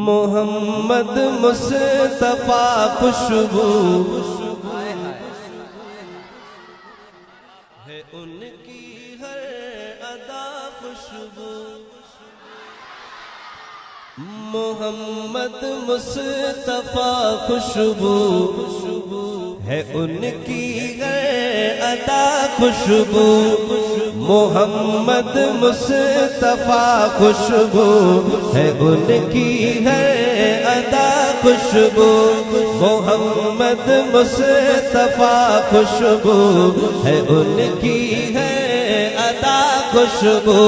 محمد مصطفیٰ خوشبو ہے ان کی ہر ادا خوشبو محمد مصطفیٰ خوشبو ہے ان کی ہر ادا خوشبو محمد مصطفیٰ خوشبو ہے ان کی ہے ادا خوشبو محمد مصطفیٰ خوشبو ہے ان کی ہے ادا خوشبو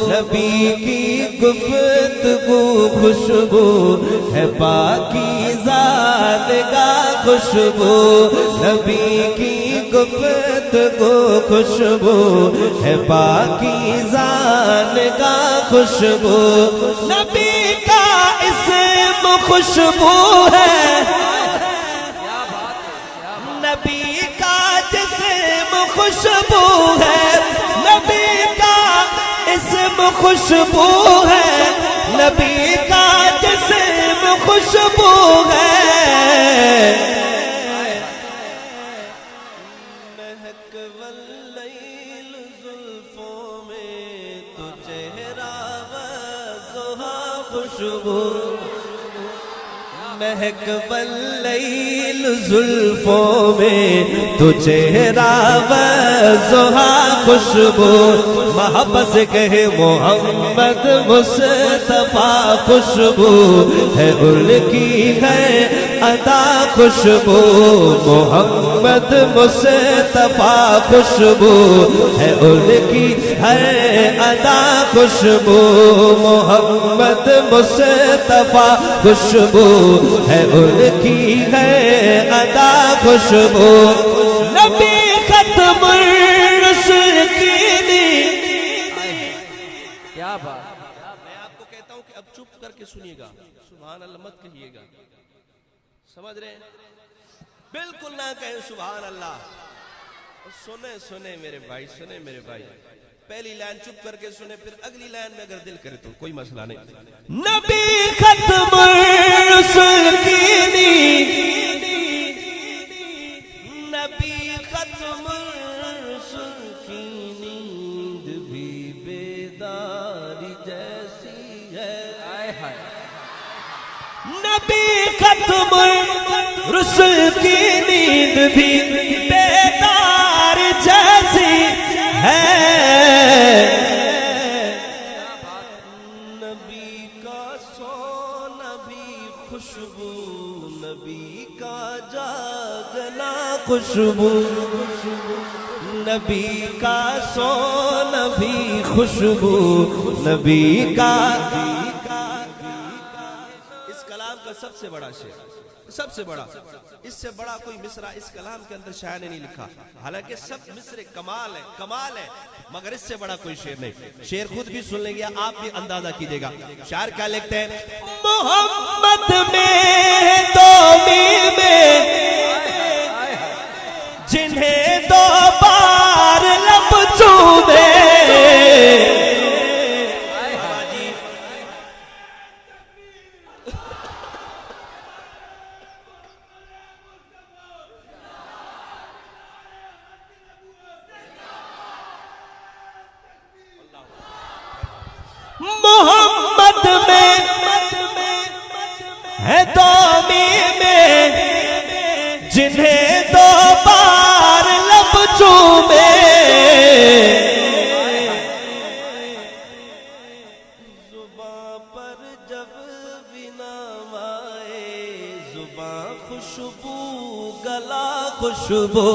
نبی کی گفتگو خوشبو ہے پاکیزہ نگاہ خوشبو نبی کی گفتگو خوشبو ہے پاکیزہ نگاہ خوشبو نبی کا اسم خوشبو ہے نبی کا جسم خوشبو ہے نبی کا اسم خوشبو ہے نبی کا جسم خوشبو ہے مہک واللیل زلفوں میں تو چہرہ وضحا خوشبو مہک واللیل زلفوں میں تو چہرہ وضحا خوشبو محبت سے کہے محمد مصطفیٰ خوشبو ہے ان کی ہے ادا خوشبو محمد مصطفیٰ خوشبو ہے ان کی ہے ادا خوشبو محمد مصطفیٰ خوشبو ہے ان کی ہے ادا خوشبو نبی ختم الرسل کی کیا بات میں آپ کو کہتا ہوں کہ اب چپ کر کے سنیے گا سبحان اللہ مت کہیے گا سمجھ رہے ہیں بالکل نہ کہیں سبحان اللہ سنیں میرے بھائی سنیں میرے بھائی پہلی لائن چپ کر کے سنیں پھر اگلی لائن میں اگر دل کرے تو کوئی مسئلہ نہیں نبی ختم الرسل کی نبی ختم الرسل کی نیند بھی بیداری جیسی ہے نبی ختم الرسل کی نیند بھی بیدار جیسی ہے نبی کا سونا بھی خوشبو نبی کا جاگنا خوشبو نبی کا سونا بھی خوشبو نبی کا اس کلام کا سب سے بڑا شعر سب سے بڑا اس سے بڑا کوئی مصرع اس کلام کے اندر شاعر نے نہیں لکھا حالانکہ سب مصرع کمال ہے مگر اس سے بڑا کوئی شعر نہیں شعر خود بھی سن لیں گے آپ بھی اندازہ کیجئے گا شاعر کیا لکھتے ہیں محمد میں دو میں جنہیں دو بار لب چومے محمد میں ہے دو میں جنہیں دو بار لب چومے زباں پر جب بھی نام آئے زباں خوشبو گلا خوشبو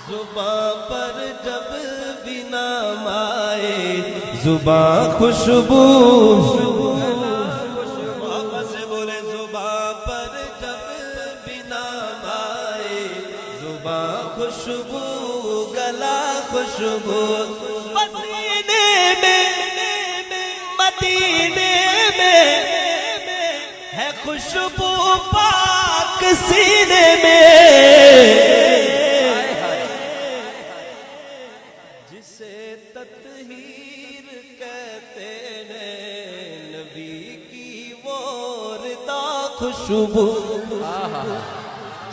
زباں پر جب بھی نام آئے زباں خوشبو محبت سے بولے زباں پر جب بھی نام آئے زباں خوشبو گلا خوشبو مدینے میں ہے خوشبو پاک سینے میں جسے تطہیر کہتے ہیں نبی کی خوشبو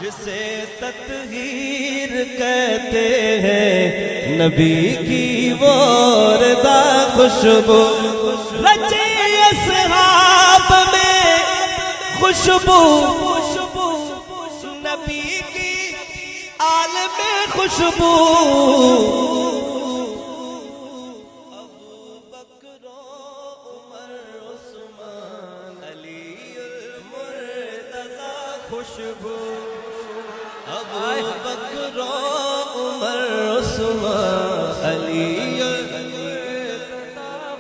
جسے تطہیر کہتے ہیں نبی کی وہ رضا خوشبو رچے اصحاب میں خوشبو نبی کی آل میں خوشبو ابو بکر و عمر عثمان علی المرتضی خوشبو ابو بکر و عمر عثمان علی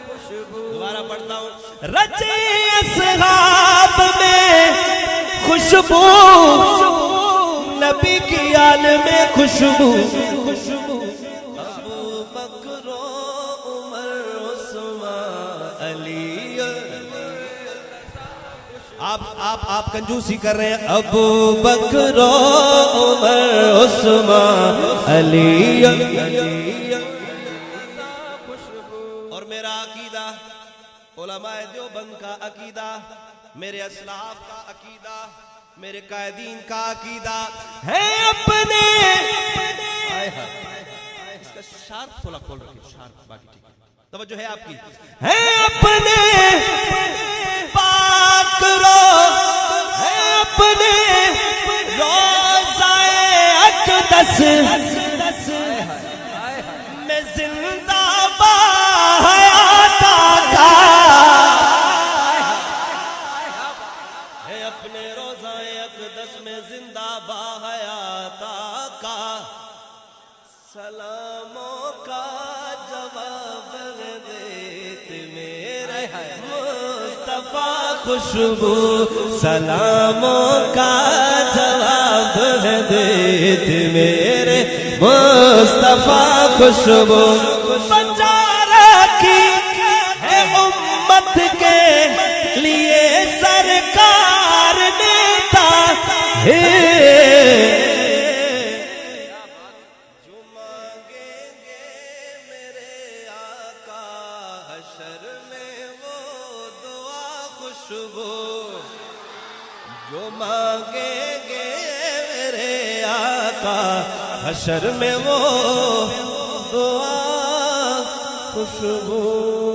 خوشبو دوبارہ پڑھتا ہوں رچے اصحاب میں خوشبو نبی کی آل میں خوشبو ابو بکر و عمر عثمان علی آپ کنجوسی کر رہے ہیں ابو بکر و عمر عثمان علی اور میرا عقیدہ علماء دیوبند کا عقیدہ میرے اسلاف کا عقیدہ میرے قائدین کا عقیدہ ہے اپنے اس کا شارپ تھوڑا کھول رکھیں شارپ باقی ٹھیک ہے توجہ ہے آپ کی ہے اپنے پاک رو ہے اپنے روضہ اقدس میں زندہ بحیات آقا ہے اپنے روضہ اقدس میں زندہ بحیات آقا سلاموں کا جواب دیت میرے مصطفیٰ خوشبو سلاموں کا جواب دیت میرے مصطفیٰ خوشبو بچارہ کی ہے امت کے لیے سرکار نیتا ہے جو مانگیں گے میرے آقا حشر میں وہ دعا خوشبو